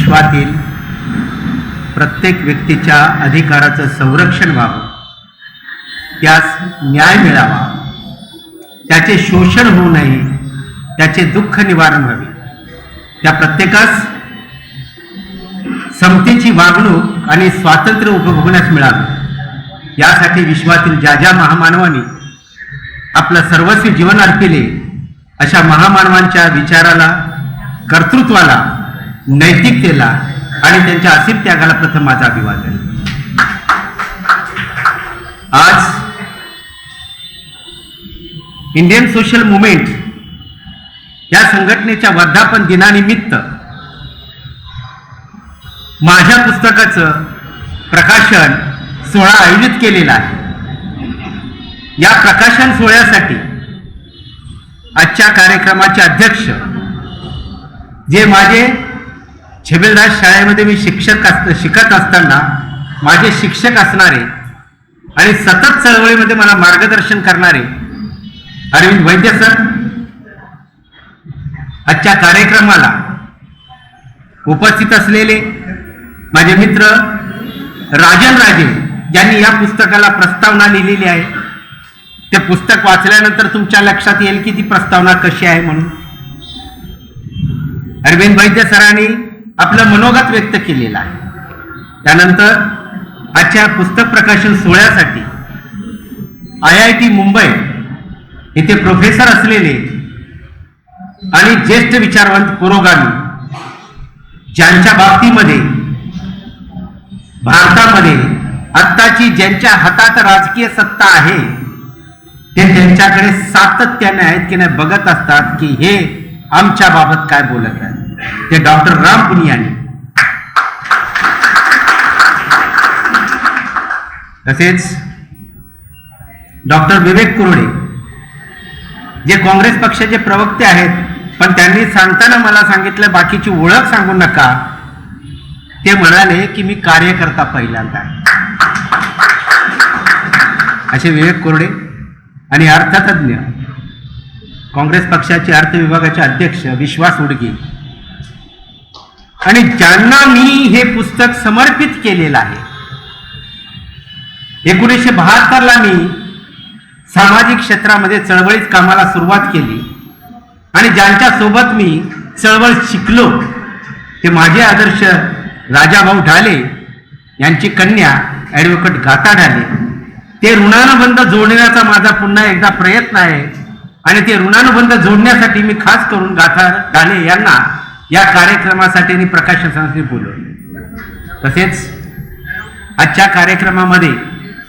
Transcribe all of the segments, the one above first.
विश्वातील प्रत्येक व्यक्तीच्या अधिकाराचं संरक्षण व्हावं, त्यास न्याय मिळावा, त्याचे शोषण होऊ नये, त्याचे दुःख निवारण व्हावे, त्या प्रत्येकास समतेची वागणूक आणि स्वातंत्र्य उपभोगण्यास मिळावे, यासाठी विश्वातील ज्या ज्या महामानवांनी आपलं सर्वस्वी जीवन अर्पिले, अशा महामानवांच्या विचाराला, कर्तृत्वाला, नैतिकतेला आणि त्यांच्या असीम त्यागाला प्रथम माझा अभिवादन. आज इंडियन सोशल मुवमेंट या संघटनेच्या वर्धापन दिनानिमित्त माझ्या पुस्तकाचं प्रकाशन सोहळा आयोजित केलेला आहे. या प्रकाशन सोहळ्यासाठी आजच्या कार्यक्रमाचे अध्यक्ष, जे माझे छबिलदास शाळेमध्ये मी शिकत असताना माझे शिक्षक असणारे आणि सतत चळवळीमध्ये मला मार्गदर्शन करणारे अरविंद वैद्य सर, आजच्या कार्यक्रमाला उपस्थित असलेले माझे मित्र राजन राजे, ज्यांनी या पुस्तकाला प्रस्तावना लिहिलेली आहे. ते पुस्तक वाचल्यानंतर तुमच्या लक्षात येईल की ती प्रस्तावना कशी आहे म्हणून. अरविंद वैद्य सरांनी आपलं मनोगत व्यक्त केलेलं आहे. त्यानंतर आजच्या पुस्तक प्रकाशन सोहळ्यासाठी IIT मुंबई येथे प्रोफेसर असलेले आणि ज्येष्ठ विचारवंत पुरोगामी, ज्यांच्या बाबतीमध्ये भारतामध्ये आत्ताची ज्यांच्या हातात राजकीय सत्ता आहे, ते त्यांच्याकडे सातत्याने आहेत की नाही बघत असतात की हे आमच्या बाबत काय बोलत आहेत. ते डॉक्टर राम पुनियानी, तसेच डॉक्टर विवेक कुरडे, जे काँग्रेस पक्षाचे प्रवक्ते आहेत, पण त्यांनी सांगताना मला सांगितलं बाकीची ओळख सांगू नका. ते म्हणाले की मी कार्यकर्ता पहिल्यांदा. असे विवेक कुरडे आणि अर्थतज्ञ, काँग्रेस पक्षाचे अर्थ विभागाचे अध्यक्ष विश्वास उडगे, आणि ज्यांना मी हे पुस्तक समर्पित केलेलं आहे. 1972ला मी सामाजिक क्षेत्रामध्ये चळवळीत कामाला सुरुवात केली आणि ज्यांच्या सोबत मी चळवळ शिकलो ते माझे आदर्श राजाभाऊ ढाले यांची कन्या ॲडव्होकेट गाथा ढाले. ते ऋणानुबंध जोडण्याचा माझा पुन्हा एकदा प्रयत्न आहे आणि ते ऋणानुबंध जोडण्यासाठी मी खास करून गाथा ढाले यांना या कार्यक्रमासाठी आणि प्रकाशनासाठी बोलवले. तसेच आजच्या कार्यक्रमामध्ये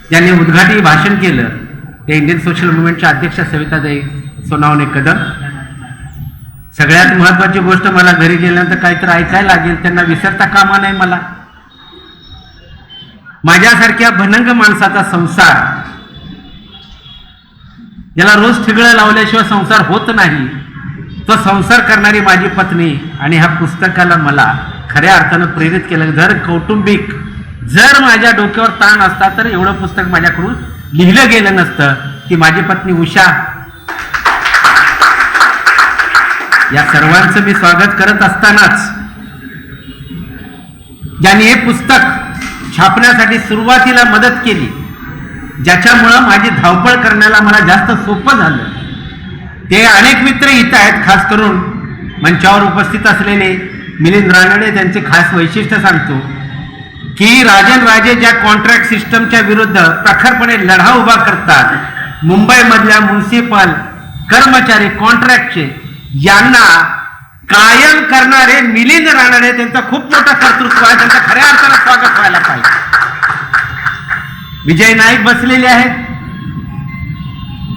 ज्यांनी उद्घाटनी भाषण केलं ते इंडियन सोशल मुवमेंटच्या अध्यक्ष सविताताई सोनावणे कदम. सगळ्यात महत्त्वाची गोष्ट, मला घरी गेल्यानंतर काहीतरी ऐकायला लागेल, त्यांना विसरता कामा नाही. मला माझ्यासारख्या भनंग माणसाचा संसार, ज्याला रोज ठिगळं लावल्याशिवाय संसार होत नाही, तो संसार करणारी माझी पत्नी आणि ह्या पुस्तकाला मला खऱ्या अर्थानं प्रेरित केलं. जर माझ्या डोक्यावर ताण असता तर एवढं पुस्तक माझ्याकडून लिहिलं गेलं नसतं. की माझी पत्नी उषा, या सर्वांचं मी स्वागत करत असतानाच ज्यांनी हे पुस्तक छापण्यासाठी सुरुवातीला मदत केली, ज्याच्यामुळं माझी धावपळ करण्याला मला जास्त सोपं झालं, ते अनेक मित्र इथं आहेत. खास करून मंचावर उपस्थित असलेले मिलिंद रानडे, त्यांचे खास वैशिष्ट्य सांगतो की राजन राजे ज्या कॉन्ट्रॅक्ट सिस्टमच्या विरुद्ध प्रखरपणे लढा उभा करतात, मुंबईमधल्या म्युनिसिपल कर्मचारी कॉन्ट्रॅक्टचे यांना कायम करणारे मिलिंद रानडे, त्यांचं खूप मोठं कर्तृत्व आहे. त्यांचं खऱ्या अर्थानं स्वागत व्हायला पाहिजे. विजय नाईक बसलेले आहेत,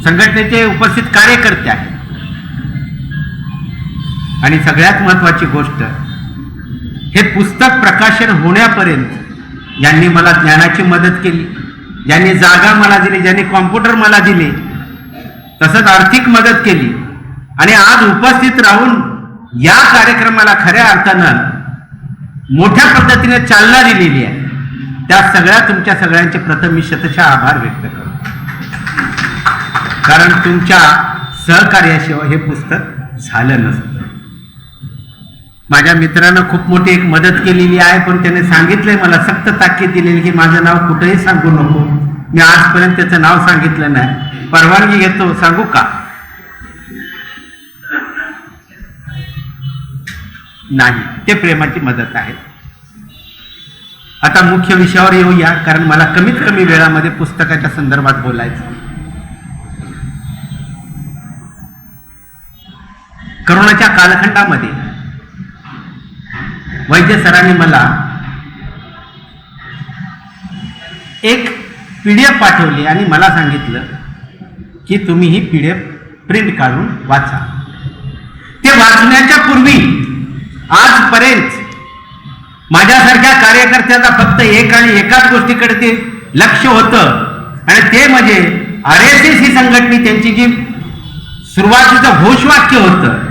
संघटनेचे उपस्थित कार्यकर्ते आहेत. आणि सगळ्यात महत्वाची गोष्ट, हे पुस्तक प्रकाशन होण्यापर्यंत ज्यांनी मला ज्ञानाची मदत केली, ज्यांनी जागा मला दिली, ज्यांनी कॉम्प्युटर मला दिले, तसंच आर्थिक मदत केली आणि आज उपस्थित राहून या कार्यक्रमाला खऱ्या अर्थानं मोठ्या पद्धतीने चालना दिलेली आहे, त्या सगळ्या तुमच्या सगळ्यांचे प्रथम मी शतशः आभार व्यक्त करतो. कारण तुमच्या सहकार्याशिवाय हे पुस्तक झालं नसतं. माझ्या मित्रानं खूप मोठी एक मदत केलेली आहे, पण त्याने सांगितलंय मला, सक्त ताकीद दिलेली की माझं नाव कुठेही सांगू नको. मी आजपर्यंत त्याचं नाव सांगितलं नाही. परवानगी घेतो, सांगू का? नाही, ते प्रेमाची मदत आहे. आता मुख्य विषयावर येऊया, कारण मला कमीत कमी वेळामध्ये पुस्तकाच्या संदर्भात बोलायचं. करोनाच्या कालखंडामध्ये वैद्य सरांनी मला एक PDF पाठवली आणि मला सांगितलं की तुम्ही ही PDF प्रिंट काढून वाचा. ते वाचण्याच्या पूर्वी आजपर्यंत माझ्यासारख्या कार्यकर्त्याचा फक्त एक आणि एकाच गोष्टीकडे ते लक्ष होतं, आणि ते म्हणजे RSS ही संघटना, त्यांची जी सुरुवातीचं घोषवाक्य होतं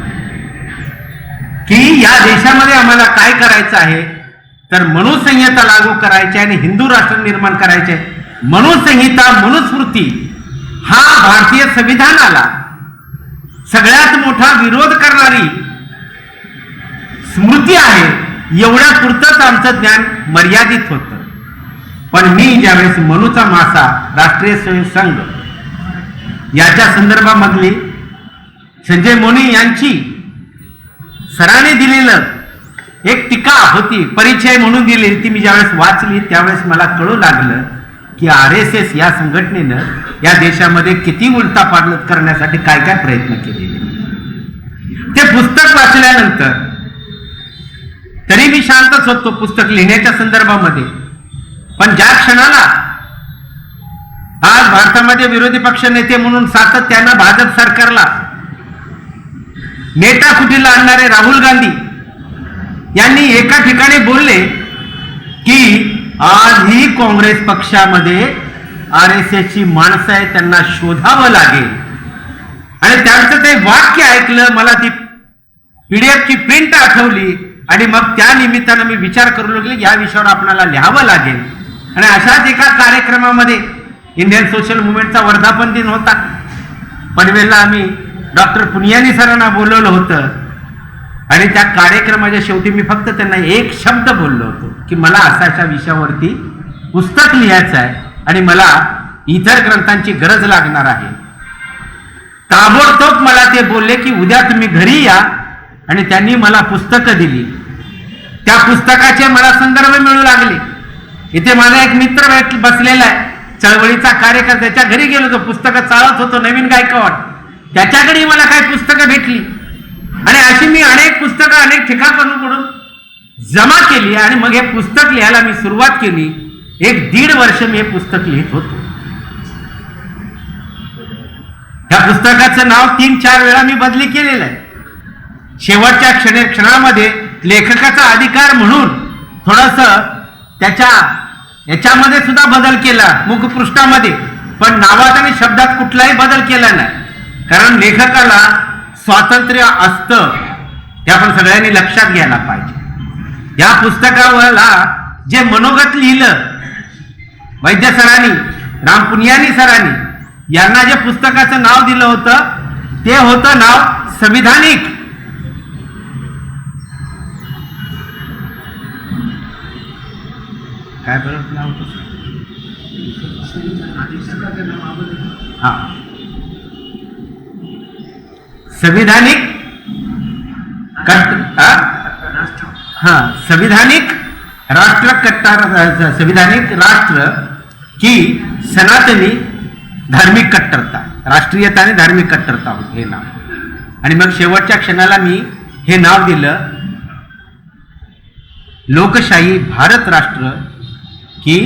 की या देशामध्ये आम्हाला काय करायचं आहे, तर मनुसंहिता लागू करायची आणि हिंदू राष्ट्र निर्माण करायचे. मनुसंहिता, मनुस्मृती हा भारतीय संविधानाला सगळ्यात मोठा विरोध करणारी स्मृती आहे, एवढ्या पुरतंच आमचं ज्ञान मर्यादित होतं. पण मी ज्यावेळेस मनुचा मासा, राष्ट्रीय स्वयंसेवक संघ याच्या संदर्भामधली संजय मोनी यांची सरांनी दिलेलं एक टीका होती, परिचय म्हणून दिली, ती मी ज्यावेळेस वाचली त्यावेळेस मला कळू लागलं की RSS या संघटनेनं या देशामध्ये किती उलथापालथ करण्यासाठी काय काय प्रयत्न केलेले. ते पुस्तक वाचल्यानंतर तरी मी शांतच होतो पुस्तक लिहिण्याच्या संदर्भामध्ये, पण ज्या क्षणाला आज भारतामध्ये विरोधी पक्ष नेते म्हणून सातत्यानं भाजप सरकारला नेटाकुटीला आणणारे राहुल गांधी यांनी एका ठिकाणी बोलले की आजही काँग्रेस पक्षामध्ये RSS ची माणसं आहे, त्यांना शोधावं लागेल. आणि त्यांचं ते वाक्य ऐकलं, मला ती PDF ची प्रिंट आठवली आणि मग त्या निमित्तानं मी विचार करू लागले या विषयावर आपल्याला लिहावं लागेल. आणि अशाच एका कार्यक्रमामध्ये इंडियन सोशल मुवमेंटचा वर्धापन दिन होता. पनवेलला आम्ही डॉक्टर पुनियानी सरांना बोलवलं होतं आणि त्या कार्यक्रमाच्या शेवटी मी फक्त त्यांना एक शब्द बोललो होतो की मला अशा विषयावरती पुस्तक लिहायचं आहे आणि मला इतर ग्रंथांची गरज लागणार आहे. ताबडतोब मला ते बोलले की उद्या तुम्ही घरी या, आणि त्यांनी मला पुस्तकं दिली. त्या पुस्तकाचे मला संदर्भ मिळू लागले. इथे माझा एक मित्र बसलेला आहे, चळवळीचा कार्यकर्ता, त्याच्या घरी गेलो, तो पुस्तकं चालत होतो, नवीन गायकवाड, त्याच्याकडे मला काही पुस्तकं भेटली. आणि अशी मी अनेक पुस्तकं अनेक ठिकाणाकडून जमा केली आणि मग हे पुस्तक लिहायला मी सुरुवात केली. 1-1.5 वर्ष मी हे पुस्तक लिहित होतो. या पुस्तकाचं नाव 3-4 वेळा मी बदली केलेलं आहे. शेवटच्या क्षणामध्ये लेखकाचा अधिकार म्हणून थोडस याच्यामध्ये सुद्धा बदल केला, मुखपृष्ठामध्ये, पण नावात आणि शब्दात कुठलाही बदल केला नाही. कारण लेखकाला स्वातंत्र्य असतं, हे आपण सगळ्यांनी लक्षात घ्यायला पाहिजे. या पुस्तकावरला जे मनोगत लिहिलं वैद्य सरांनी, राम पुनियानी सरांनी, यांना जे पुस्तकाचं नाव दिलं होतं ते होतं नाव संविधानिक. काय बरं नाव होतं? हा, संविधानिक संविधानिक राष्ट्र संविधानिक राष्ट्र की सनातनी धार्मिक कट्टरता, राष्ट्रीयता आणि धार्मिक कट्टरता हे नाव. आणि मग शेवटच्या क्षणाला मी हे नाव दिलं लोकशाही भारत राष्ट्र की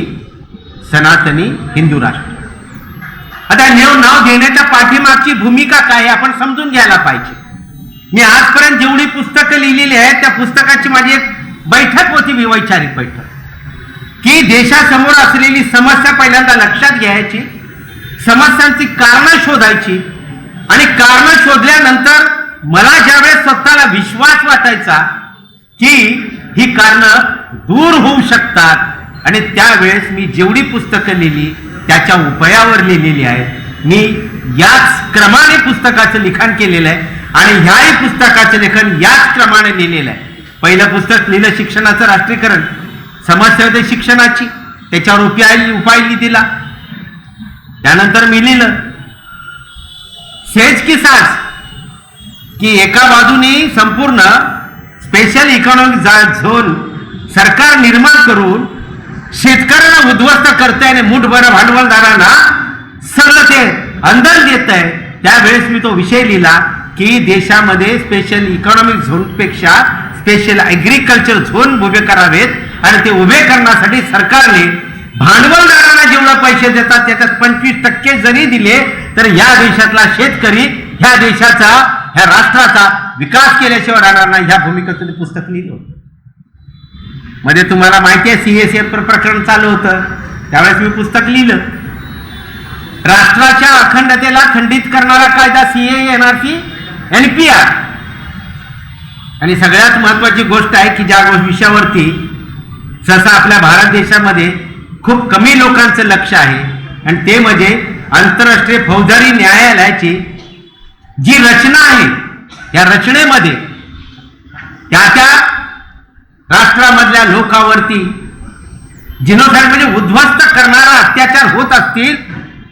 सनातनी हिंदू राष्ट्र. आता नाव देण्याच्या पाठीमागची भूमिका काय आपण समजून घ्यायला पाहिजे. मी आजपर्यंत जेवढी पुस्तकं लिहिलेली आहेत त्या पुस्तकाची माझी एक बैठक होती, वैचारिक बैठक, की देशासमोर असलेली समस्या पहिल्यांदा लक्षात घ्यायची, समस्यांची कारणं शोधायची, आणि कारणं शोधल्यानंतर मला ज्यावेळेस स्वतःला विश्वास वाटायचा की ही कारणं दूर होऊ शकतात, आणि त्यावेळेस मी जेवढी पुस्तकं लिहिली त्याच्या उपायावर लिहिलेली आहेत. मी याच क्रमाने पुस्तकाचं लिखाण केलेलं आहे आणि ह्याही पुस्तकाचं लेखन याच क्रमाने लिहिलेलं आहे. पहिलं पुस्तक लिहिलं शिक्षणाचं राष्ट्रीयकरण, समस्या होते शिक्षणाची, त्याच्यावर उपाय दिला. त्यानंतर मी लिहिलं सेज की साज, की एका बाजूने संपूर्ण स्पेशल इकॉनॉमिक झोन सरकार निर्माण करून शेतकऱ्यांना उद्ध्वस्त करते आणि मुठभर भांडवलदारांना सगळं ते अंदर देत आहे. त्यावेळेस मी तो विषय लिहिला की देशामध्ये स्पेशल इकॉनॉमिक झोनपेक्षा स्पेशल ऍग्रिकल्चर झोन उभे करावेत आणि ते उभे करण्यासाठी सरकारने भांडवलदारांना जेवढे पैसे देतात त्याच्यात 25% जरी दिले तर या देशातला शेतकरी ह्या देशाचा ह्या राष्ट्राचा विकास केल्याशिवाय राहणार नाही. ह्या भूमिकेतून पुस्तक लिहिलं होतं. मध्ये तुम्हाला माहिती आहे CSF प्रकरण चालू होतं, त्यावेळेस मी पुस्तक लिहिलं. राष्ट्राच्या अखंडतेला खंडित करणारा कायदा CAA, NRC, NPR. आणि सगळ्यात महत्वाची गोष्ट आहे की ज्या विषयावरती सहसा आपल्या भारत देशामध्ये खूप कमी लोकांचं लक्ष आहे आणि ते म्हणजे आंतरराष्ट्रीय फौजदारी न्यायालयाची जी रचना आहे, या रचनेमध्ये त्या राष्ट्रामधल्या लोकांवरती जिनोसाइड म्हणजे उद्ध्वस्त करणारा अत्याचार होत असतील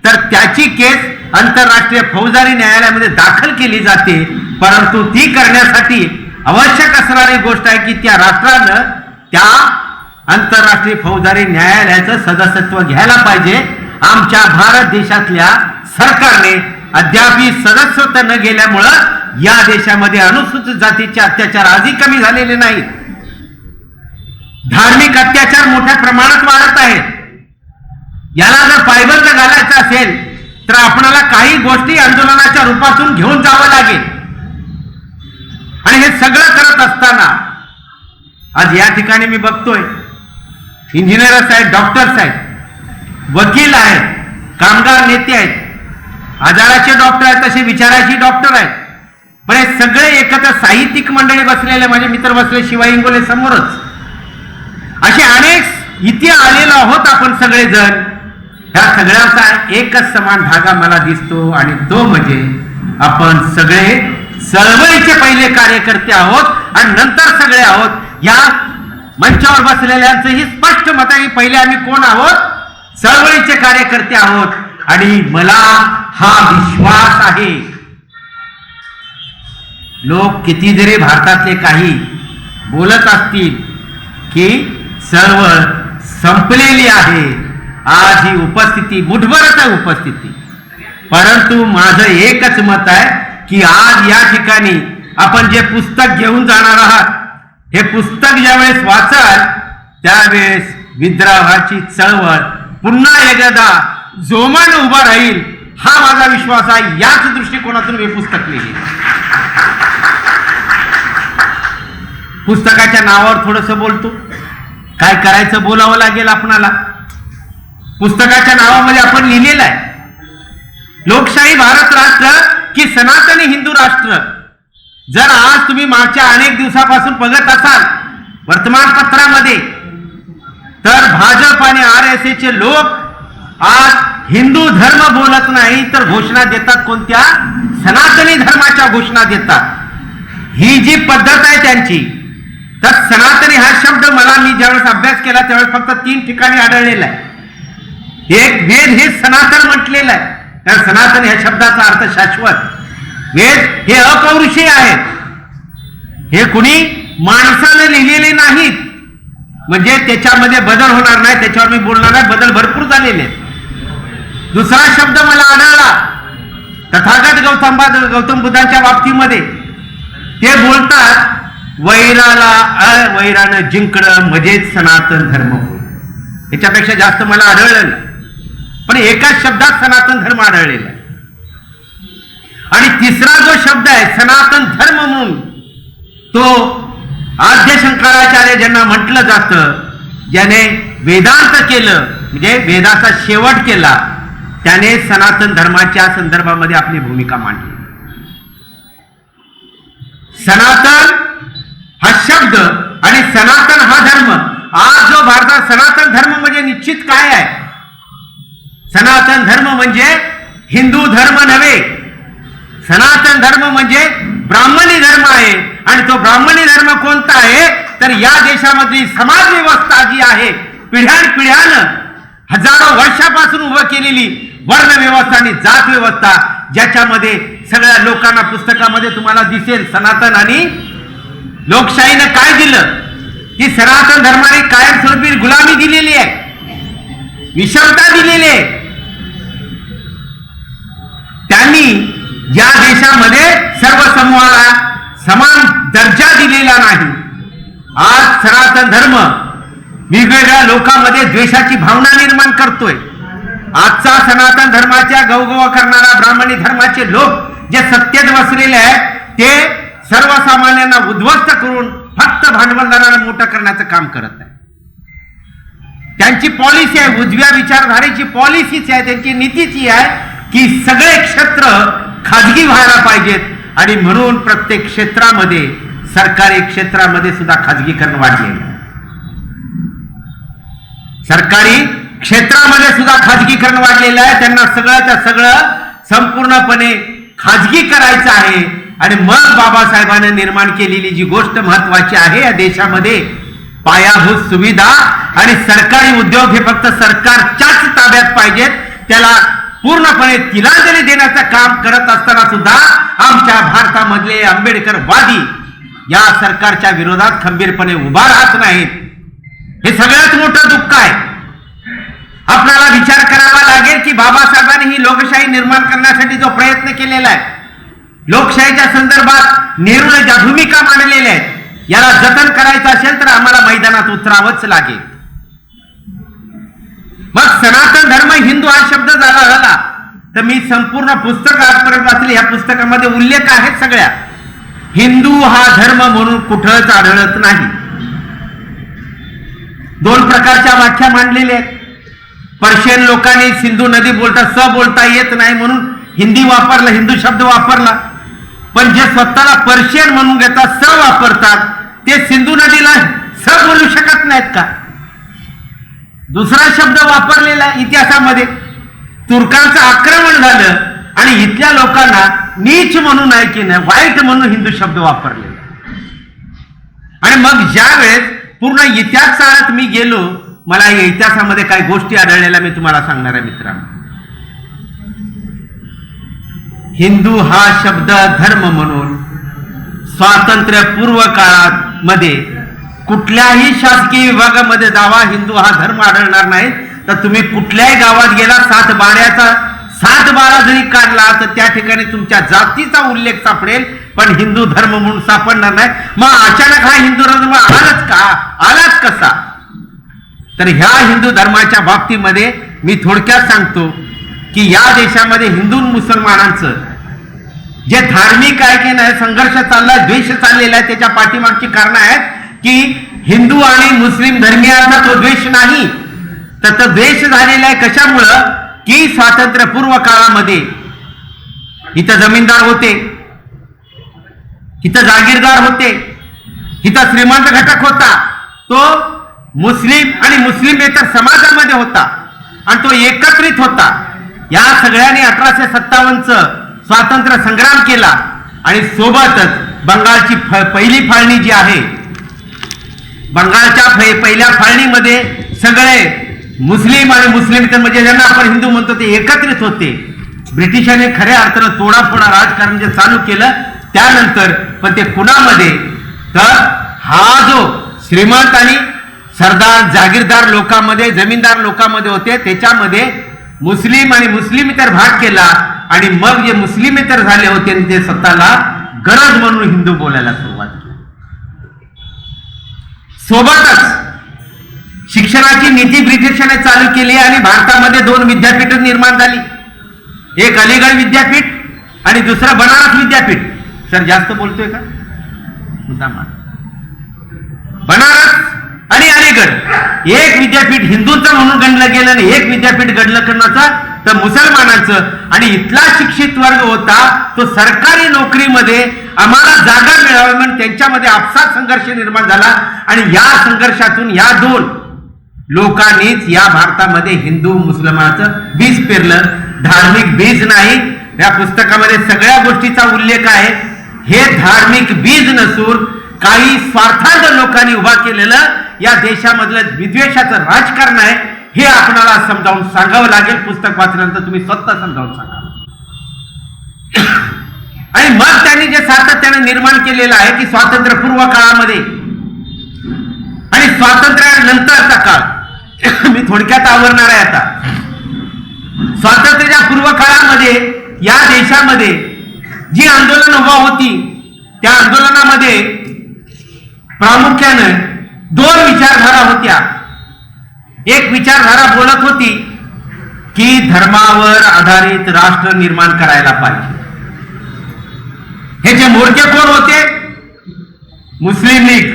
तर त्याची केस आंतरराष्ट्रीय फौजदारी न्यायालयामध्ये दाखल केली जाते. परंतु ती करण्यासाठी आवश्यक असणारी गोष्ट आहे की त्या राष्ट्रानं त्या आंतरराष्ट्रीय फौजदारी न्यायालयाचं सदस्यत्व घ्यायला पाहिजे. आमच्या भारत देशातल्या सरकारने अद्यापही सदस्यत्व न गेल्यामुळं या देशामध्ये अनुसूचित जातीचे अत्याचार आजही कमी झालेले नाहीत. धार्मिक अत्याचार मोठ्या प्रमाणात वाढत आहेत. याला जर पायबंद घालायचं असेल तर आपल्याला काही गोष्टी आंदोलनाच्या रूपातून घेऊन जावं लागेल. आणि हे सगळं करत असताना आज या ठिकाणी मी बघतोय इंजिनियर्स आहेत, डॉक्टर्स आहेत, वकील आहेत, कामगार नेते आहेत, आजाराचे डॉक्टर आहेत, तसे विचाराचे डॉक्टर आहेत. पण हे सगळे एकत्र साहित्यिक मंडळी बसलेले, माझे मित्र बसले शिवाई इंगोले समोरच, असे अनेक इथे आलेलो आहोत आपण सगळेजण. ह्या सगळ्याचा एकच समान धागा मला दिसतो आणि तो म्हणजे आपण सगळे चळवळीचे पहिले कार्यकर्ते आहोत आणि नंतर सगळे आहोत. या मंचावर बसलेल्यांचंही स्पष्ट मत आहे की पहिले आम्ही कोण आहोत, चळवळीचे कार्यकर्ते आहोत. आणि मला हा विश्वास आहे लोक किती जरी भारतातले काही बोलत असतील की चळवळ संपलेली आहे, आज ही उपस्थिती मुठभरच आहे उपस्थिती, परंतु माझं एकच मत आहे की आज या ठिकाणी आपण जे पुस्तक घेऊन जाणार आहात हे पुस्तक ज्यावेळेस वाचाल त्यावेळेस विद्रोहाची चळवळ पुन्हा एकदा जोमाने उभा राहील हा माझा विश्वास आहे. याच दृष्टिकोनातून हे पुस्तक लिहिले. पुस्तकाच्या नावावर थोडंसं बोलतो, काय करायचं बोलावं लागेल आपणाला. पुस्तकाच्या नावामध्ये आपण लिहिलेलं आहे लोकशाही भारत राष्ट्र की सनातनी हिंदू राष्ट्र. जर आज तुम्ही मागच्या अनेक दिवसापासून बघत असाल वर्तमानपत्रामध्ये तर भाजप आणि RSS चे लोक आज हिंदू धर्म बोलत नाही तर घोषणा देतात, कोणत्या सनातनी धर्माच्या घोषणा देतात. ही जी पद्धत आहे त्यांची, तर सनातनी हा शब्द मला मी ज्यावेळेस अभ्यास केला त्यावेळेस फक्त 3 ठिकाणी आढळलेला आहे. एक वेद हे सनातन म्हटलेलं आहे, कारण सनातन या शब्दाचा अर्थ शाश्वत. वेद हे अपौरुषीय आहेत, हे कुणी माणसाने लिहिलेले नाहीत, म्हणजे त्याच्यामध्ये बदल होणार नाही. त्याच्यावर मी बोलणार आहे, बदल भरपूर झालेले. दुसरा शब्द मला आढळला तथागत गौतम बुद्धांच्या बाबतीमध्ये. ते बोलतात वैराला अवैरानं जिंकणं म्हणजेच सनातन धर्म. याच्यापेक्षा जास्त मला आढळलं नाही, पण एकाच शब्दात सनातन धर्म आढळलेला आहे. आणि तिसरा जो शब्द आहे सनातन धर्म म्हणून, तो आद्य शंकराचार्य ज्यांना म्हटलं जातं, ज्याने वेदांत केलं म्हणजे वेदाचा शेवट केला, त्याने सनातन धर्माच्या संदर्भामध्ये आपली भूमिका मांडली. सनातन हा शब्द आणि सनातन हा धर्म, आज जो भारतात सनातन धर्म म्हणजे निश्चित काय आहे, सनातन धर्म म्हणजे हिंदू धर्म नव्हे. सनातन धर्म म्हणजे ब्राह्मणी धर्म आहे. आणि तो ब्राह्मणी धर्म कोणता आहे तर या देशामधली समाज व्यवस्था जी आहे पिढ्यानपिढ्यानं हजारो वर्षापासून उभं केलेली वर्ण व्यवस्था आणि जात व्यवस्था, ज्याच्यामध्ये सगळ्या लोकांना पुस्तकामध्ये तुम्हाला दिसेल सनातन आणि लोकशाहीनं काय दिलं की सनातन धर्माने कायमस्वरूपी गुलामी दिलेली आहे, विषमता दिलेली आहे. त्यांनी या देशामध्ये सर्व समूहाला समान दर्जा दिलेला नाही. आज सनातन धर्म वेगवेगळ्या लोकांमध्ये द्वेषाची भावना निर्माण करतोय. आजचा सनातन धर्माच्या गवगवा करणारा ब्राह्मणी धर्माचे लोक जे सत्तेत बसलेले आहेत ते सर्वसामान्यांना उद्ध्वस्त करून फक्त भांडवलदारांना मोठं करण्याचं काम करत आहे. त्यांची पॉलिसी आहे, उजव्या विचारधारेची पॉलिसीच आहे, त्यांची नीतीची आहे की सगळे क्षेत्र खाजगी व्हायला पाहिजेत आणि म्हणून प्रत्येक क्षेत्रामध्ये सरकारी क्षेत्रामध्ये सुद्धा खाजगीकरण वाढलेलं आहे. सरकारी क्षेत्रामध्ये सुद्धा खाजगीकरण वाढलेलं आहे. त्यांना सगळ्याच्या सगळं संपूर्णपणे खाजगी करायचं आहे. आणि मग बाबासाहेबांनी निर्माण केलेली जी गोष्ट महत्वाची आहे या देशामध्ये पायाभूत सुविधा आणि सरकारी उद्योग हे फक्त सरकारच्याच ताब्यात पाहिजेत, त्याला पूर्णपणे तिलांजली देण्याचं काम करत असताना सुद्धा आमच्या भारतामधले आंबेडकरवादी या सरकारच्या विरोधात खंबीरपणे उभा राहत नाहीत. हे सगळ्यात मोठं दुःख आहे. आपल्याला विचार करावा लागेल की बाबासाहेबांनी ही लोकशाही निर्माण करण्यासाठी जो प्रयत्न केलेला आहे, लोकशाहीच्या संदर्भात नेहरूने ज्या भूमिका मांडलेल्या आहेत, याला जतन करायचं असेल तर आम्हाला मैदानात उतरावंच लागेल. मग सनातन धर्म हिंदू हा शब्द झाला तर मी संपूर्ण पुस्तक आजपर्यंत वाचले. या पुस्तकामध्ये उल्लेख आहे सगळ्या. हिंदू हा धर्म म्हणून कुठंच आढळत नाही. दोन प्रकारच्या व्याख्या मांडलेल्या आहेत. पर्शियन लोकांनी सिंधू नदी बोलता येत नाही म्हणून हिंदी वापरला, हिंदू शब्द वापरला. पण जे स्वतःला पर्शियन म्हणून घेतात, वापरतात, ते सिंधू नदीला बोलू शकत नाहीत का? दुसरा शब्द वापरलेला इतिहासामध्ये. तुर्कांचं आक्रमण झालं आणि इथल्या लोकांना नीच म्हणून आहे की नाही, वाईट म्हणून हिंदू शब्द वापरलेला. आणि मग ज्या वेळेस पूर्ण इतिहास चाळत मी गेलो, मला या इतिहासामध्ये काही गोष्टी आढळलेल्या मी तुम्हाला सांगणार आहे मित्रांनो. हिंदू हा शब्द धर्म म्हणून स्वातंत्र्यपूर्व काळात मध्ये कुठल्याही शासकीय विभागामध्ये दावा हिंदू हा धर्म आढळणार नाही. तर तुम्ही कुठल्याही गावात गेला, 7/12 जरी काढला तर त्या ठिकाणी तुमच्या जातीचा उल्लेख सापडेल, पण हिंदू धर्म म्हणून सापडणार नाही. मग अचानक हा हिंदू धर्म आलाच कसा? तर ह्या हिंदू धर्माच्या बाबतीमध्ये मी थोडक्यात सांगतो की या देशामध्ये हिंदू मुसलमानांचं जे धार्मिक आहे की नाही संघर्ष चालला, द्वेष चाललेला आहे, त्याच्या पाठीमागची कारण आहेत की हिंदू आणि मुस्लिम धर्मियांचा तो द्वेष नाही, तर तो द्वेष झालेला आहे कशामुळं की स्वातंत्र्यपूर्व काळामध्ये इथं जमीनदार होते, इथं जागीरदार होते, इथं श्रीमंत घटक होता, तो मुस्लिम आणि मुस्लिमेतर समाजामध्ये होता आणि तो एकत्रित होता. या सगळ्यांनी 1857 स्वातंत्र्य संग्राम केला आणि सोबतच बंगालची पहिली फाळणी जी आहे, बंगालच्या पहिल्या फाळणीमध्ये सगळे मुस्लिम आणि मुस्लिमेतर म्हणजे ज्यांना आपण हिंदू म्हणतो ते एकत्रित होते. ब्रिटिशांनी खऱ्या अर्थानं तोडाफोडा राजकारण जे चालू केलं त्यानंतर, पण ते कुणामध्ये तर हा जो श्रीमंत आणि सरदार जागीरदार लोकांमध्ये, जमीनदार लोकांमध्ये होते, त्याच्यामध्ये मुस्लिम आणि मुस्लिमेतर भाग केला आणि मग जे मुस्लिमेतर झाले होते ते स्वतःला गरज म्हणून हिंदू बोलायला सुरुवात केली. सोबतच शिक्षणाची नीती ब्रिटिशांनी चालू केली आणि भारतामध्ये 2 विद्यापीठ निर्माण झाली. एक अलीगड विद्यापीठ आणि दुसरं बनारस विद्यापीठ. सर जास्त बोलतोय का? बनारस आणि अलीगड एक विद्यापीठ हिंदूंचं म्हणून गणलं गेलं आणि एक विद्यापीठ गणलं करण्याचं तर मुसलमानांचं. आणि इथला शिक्षित वर्ग होता तो सरकारी नोकरीमध्ये आम्हाला जागा मिळावी म्हणून त्यांच्यामध्ये आपसात संघर्ष निर्माण झाला आणि या संघर्षातून या 2 लोकांनीच या भारतामध्ये हिंदू मुसलमानाचं बीज पेरलं. धार्मिक बीज नाही. या पुस्तकामध्ये सगळ्या गोष्टीचा उल्लेख आहे. हे धार्मिक बीज नसून काही स्वार्थार्थ लोकांनी उभा केलेलं या देशामधलं विद्वेषाचं राजकारण आहे, हे आपल्याला समजावून सांगावं लागेल. पुस्तक वाचल्यानंतर तुम्ही स्वतः समजावून सांगा. आणि मग त्यांनी जे सातत्याने निर्माण केलेलं आहे की स्वातंत्र्यपूर्व काळामध्ये आणि स्वातंत्र्यानंतरचा काळ मी थोडक्यात आवरणार आहे. आता स्वातंत्र्याच्या पूर्व काळामध्ये या देशामध्ये जी आंदोलन उभा होती त्या आंदोलनामध्ये प्रामुख्याने दोन विचारधारा होत्या. एक विचारधारा बोलत होती की धर्मावर आधारित राष्ट्र निर्माण करायला पाहिजे. हे जे मोर्चे कोण होते? मुस्लिम लीग,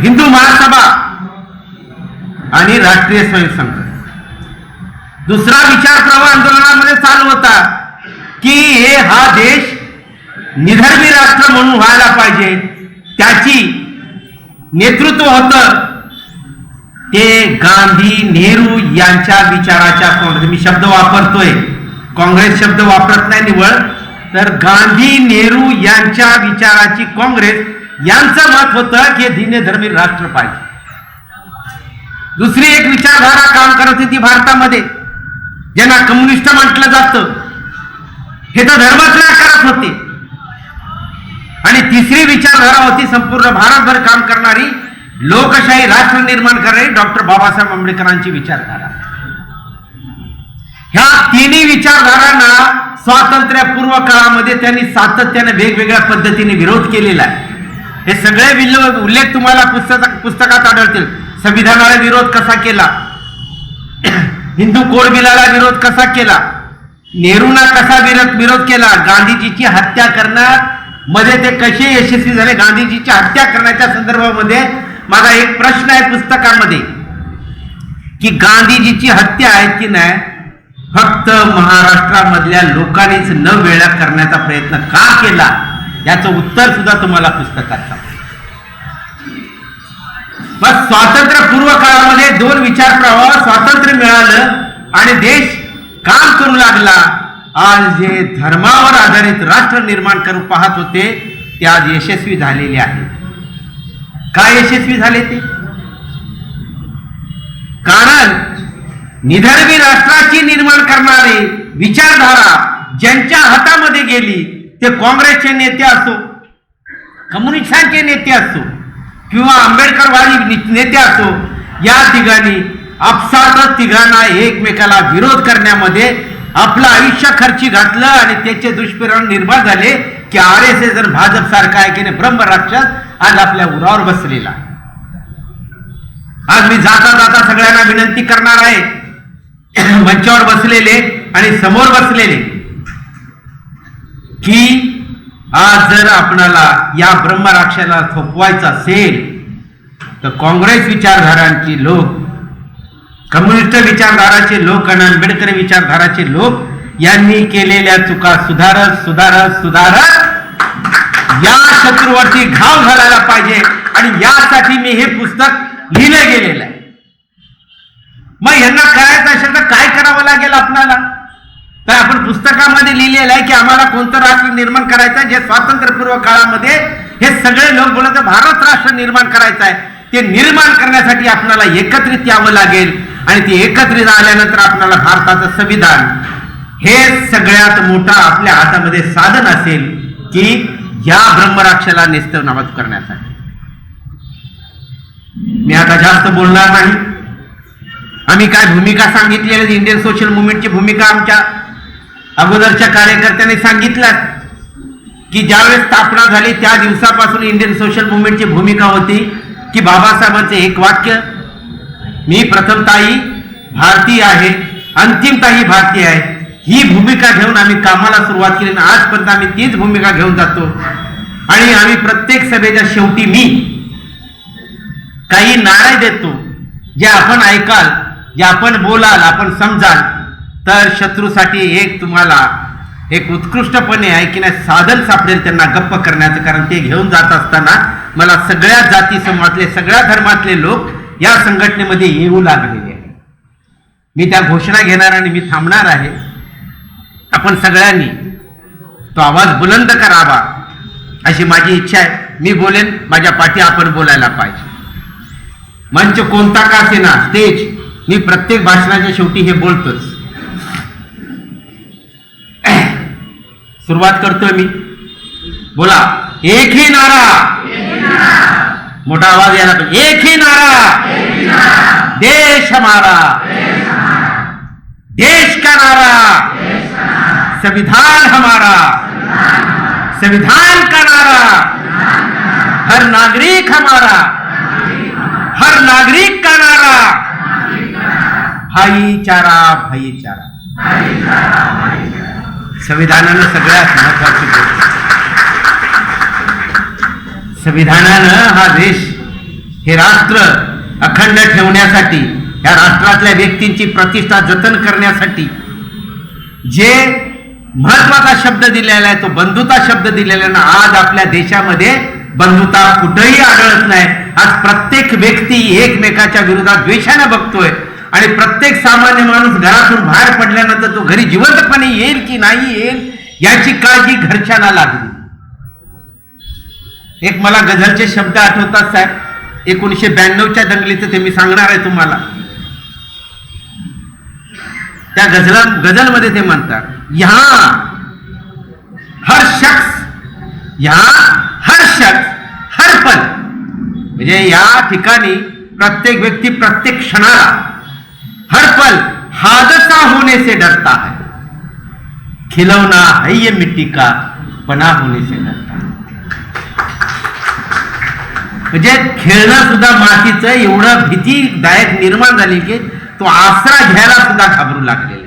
हिंदू महासभा आणि राष्ट्रीय स्वयंसंघ. दुसरा विचार प्रवाह आंदोलनामध्ये चालू होता की हा देश निधर्मी राष्ट्र म्हणून व्हायला पाहिजे. त्याची नेतृत्व होतं ते गांधी नेहरू यांच्या विचाराच्या काँग्रेस. मी शब्द वापरतोय, काँग्रेस शब्द वापरत नाही निवळ, तर गांधी नेहरू यांच्या विचाराची काँग्रेस यांचं मत होतं की दिनधर्मी राष्ट्र पाहिजे. दुसरी एक विचारधारा काम करत होती भारतामध्ये, ज्यांना कम्युनिस्ट म्हटलं जातं, हे तर धर्मच करत होते. आणि तिसरी विचारधारा होती संपूर्ण भारतभर काम करणारी, लोकशाही राष्ट्र निर्माण करणारी डॉक्टर बाबासाहेब आंबेडकरांची विचारधारा. ह्या तिन्ही विचारधारांना स्वातंत्र्यपूर्व काळामध्ये त्यांनी सातत्याने वेगवेगळ्या पद्धतीने विरोध केलेला आहे. हे सगळे उल्लेख तुम्हाला पुस्तकात आढळतील. संविधानाला विरोध कसा केला, हिंदू कोड बिलाला विरोध कसा केला, नेहरूंना कसा विरोध केला, गांधीजीची हत्या करण्यामध्ये ते कसे यशस्वी झाले. गांधीजीची हत्या करण्याच्या संदर्भामध्ये माझा एक प्रश्न आहे पुस्तकामध्ये की गांधीजीची हत्या आहे की नाही फक्त महाराष्ट्रामधल्या लोकांनीच न वेळा करण्याचा प्रयत्न का केला, याचं उत्तर सुद्धा तुम्हाला पुस्तकात सापडेल. मग स्वातंत्र्यपूर्व काळामध्ये दोन विचार प्रवाह, स्वातंत्र्य मिळालं आणि देश काम करू लागला. आज जे धर्मावर आधारित राष्ट्र निर्माण करू पाहत होते ते आज यशस्वी झालेले आहे. काय यशस्वी झाले ते? कारण निधर्मी राष्ट्राची निर्माण करणारी विचारधारा ज्यांच्या हातामध्ये गेली ते काँग्रेसचे नेते असो, कम्युनिस्टांचे नेते असो किंवा आंबेडकरवादी नेते असो, या तिघांनी आपसातच तिघांना एकमेकाला विरोध करण्यामध्ये आपलं आयुष्य खर्ची घातलं आणि त्याचे दुष्परिणाम निर्माण झाले की RSS जर भाजप सारखा आहे की नाही ब्रह्मराक्षस आज आपल्या उरावर बसलेला. आज मी जाता जाता सगळ्यांना विनंती करणार आहे, मंचावर बसलेले आणि समोर बसलेले, की आज जर आपणाला या ब्रह्मराक्षाला थोपवायचं असेल तर काँग्रेस विचारधारांची लोक, कम्युनिस्ट विचारधाराचे लोक आणि आंबेडकर विचारधाराचे लोक यांनी केलेल्या चुका सुधारत सुधारत सुधारत या शत्रूवरती घाव घालायला पाहिजे. आणि यासाठी मी हे पुस्तक लिहिलं गेलेलं आहे. मग यांना करायचं असेल तर काय करावं लागेल आपल्याला? तर आपण पुस्तकामध्ये लिहिलेलं आहे की आम्हाला कोणतं राष्ट्र निर्माण करायचं आहे. जे स्वातंत्र्यपूर्व काळामध्ये हे सगळे लोक बोलत भारत राष्ट्र निर्माण करायचं आहे. ते निर्माण करण्यासाठी आपल्याला एकत्रित यावं लागेल आणि ते एकत्रित आल्यानंतर आपल्याला भारताचं संविधान हे सगळ्यात मोठा आपल्या हातामध्ये साधन असेल की या ब्रह्मराक्षाला नेस्तनाबूत करण्यासाठी. मी आता जास्त बोलणार नाही. आम्ही काय भूमिका सांगितलेली, इंडियन सोशल मुवमेंटची भूमिका आमच्या अगोदरच्या कार्यकर्त्यांनी सांगितलं की ज्यावेळेस स्थापना झाली त्या दिवसापासून इंडियन सोशल मुवमेंटची भूमिका होती की बाबासाहेबांचे एक वाक्य, मी प्रथमताही भारतीय आहे, अंतिमताही भारतीय आहे, ही भूमिका घेऊन आम्ही कामाला सुरुवात केली आणि आजपर्यंत आम्ही तीच भूमिका घेऊन जातो. आणि आम्ही प्रत्येक सभेच्या शेवटी मी काही नारे देतो, जे आपण ऐकाल, जे आपण बोलाल, आपण समजाल तर शत्रूसाठी एक तुम्हाला एक उत्कृष्टपणे आहे की नाही साधन सापडेल त्यांना गप्प करण्याचं. कारण ते घेऊन जात असताना मला सगळ्या जाती समाजातले, सगळ्या धर्मातले लोक या संघटनेमध्ये येऊ लागलेले आहेत. मी त्या घोषणा घेणार आणि मी थांबणार आहे. आपण सगळ्यांनी तो आवाज बुलंद करावा अशी माझी इच्छा आहे. मी बोलेन, माझ्या पाठी आपण बोलायला पाहिजे. मंच कोणता का असेना, स्टेज, मी प्रत्येक भाषणाच्या शेवटी हे बोलतोच. सुरुवात करतोय मी. बोला, एक ही नारा, मोठा आवाज यायला पाहिजे. एक ही नारा, देश हमारा, देश का नारा, संविधान हमारा, संविधान का नारा, हर नागरिक हमारा, हर नागरिक का नारा, भाईचारा, भाईचारा. संविधानानं सगळ्यात महत्वाची गोष्ट, संविधानानं हा देश, हे राष्ट्र अखंड ठेवण्यासाठी, या राष्ट्रातल्या व्यक्तींची प्रतिष्ठा जतन करण्यासाठी जे महत्वाचा शब्द दिलेला आहे, तो बंधुता शब्द दिलेला आहे ना. आज आपल्या देशामध्ये बंधुता कुठेही आढळत नाही. आज प्रत्येक व्यक्ती एकमेकाच्या विरोधात द्वेषाने बघतोय आणि प्रत्येक सामान्य माणूस घरातून बाहेर पडल्यानंतर तो घरी जिवंतपणे येईल की नाही येईल याची काळजी घरच्यांना लागली. एक मला गझलचे शब्द आठवतात साहेब, 1992च्या दंगलीचं ते मी सांगणार आहे तुम्हाला. त्या गझलमध्ये ते म्हणतात, यहां हर शख्स हर पल, म्हणजे या ठिकाणी प्रत्येक व्यक्ती प्रत्येक क्षणाला, हर पल हादसा होने से डरता है, खिलौना है ये मिट्टी का, पना होने से डरता है. म्हणजे खेळणं सुद्धा मातीचं एवढं भीतीदायक निर्माण झाली की तो आसरा घ्यायला सुद्धा घाबरू लागलेले.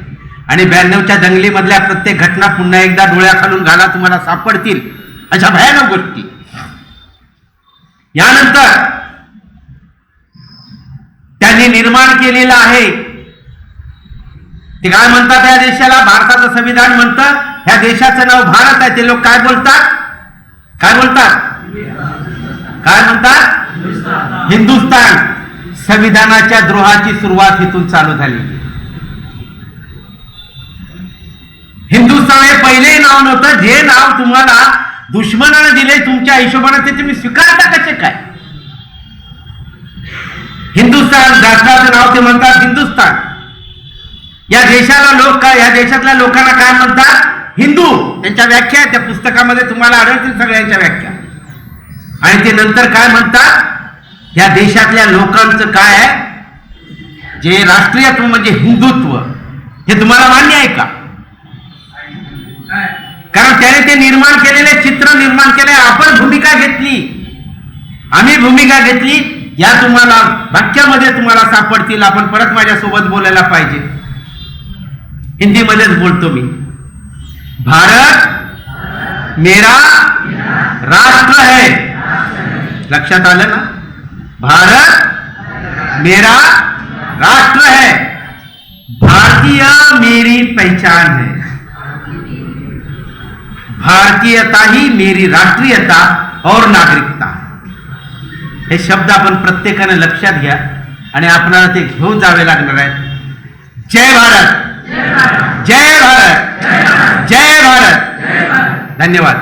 आणि 92च्या दंगलीमधल्या प्रत्येक घटना पुन्हा एकदा डोळ्याखालून घाला तुम्हाला सापडतील अशा भयानक गोष्टी. यानंतर त्यांनी निर्माण केलेलं आहे, ते काय म्हणतात या देशाला, भारताचं संविधान म्हणतं ह्या देशाचं नाव भारत आहे. ते लोक काय बोलतात, काय बोलतात, काय म्हणतात, हिंदुस्थान. संविधानाच्या द्रोहाची सुरुवात इथून चालू झाली. हिंदुस्थान हे पहिले नाव नव्हतं, जे नाव तुम्हाला दुश्मनाने दिले तुमच्या हिशोबाने ते तुम्ही स्वीकारता कसे काय. हिंदुस्थान राष्ट्राचं नाव ते म्हणतात हिंदुस्थान. या देशाला लोक काय, या देशातल्या लोकांना काय म्हणतात, हिंदू. त्यांच्या व्याख्या त्या पुस्तकामध्ये तुम्हाला आढळतील सगळ्यांच्या व्याख्या. आणि ते नंतर काय म्हणतात, या देशातल्या लोकांचं काय आहे, जे राष्ट्रीयत्व म्हणजे हिंदुत्व, हे तुम्हाला मान्य आहे का. कारण त्याने ते निर्माण केलेले चित्र निर्माण केले, आपण भूमिका घेतली, आम्ही भूमिका घेतली. या तुम्हाला वाक्यामध्ये तुम्हाला सापडतील. आपण परत माझ्यासोबत बोलायला पाहिजे, हिंदीमध्येच बोलतो मी. भारत मेरा राष्ट्र है. लक्षात आलं ना, भारत मेरा राष्ट्र है, भारतीय मेरी पहचान है, भारतीयता ही मेरी राष्ट्रीयता और नागरिकता. हे शब्द आपण प्रत्येकाने लक्षात घ्या आणि आपल्याला ते घेऊन जावे लागणार आहे. जय भारत, जय भारत, जय भारत. धन्यवाद.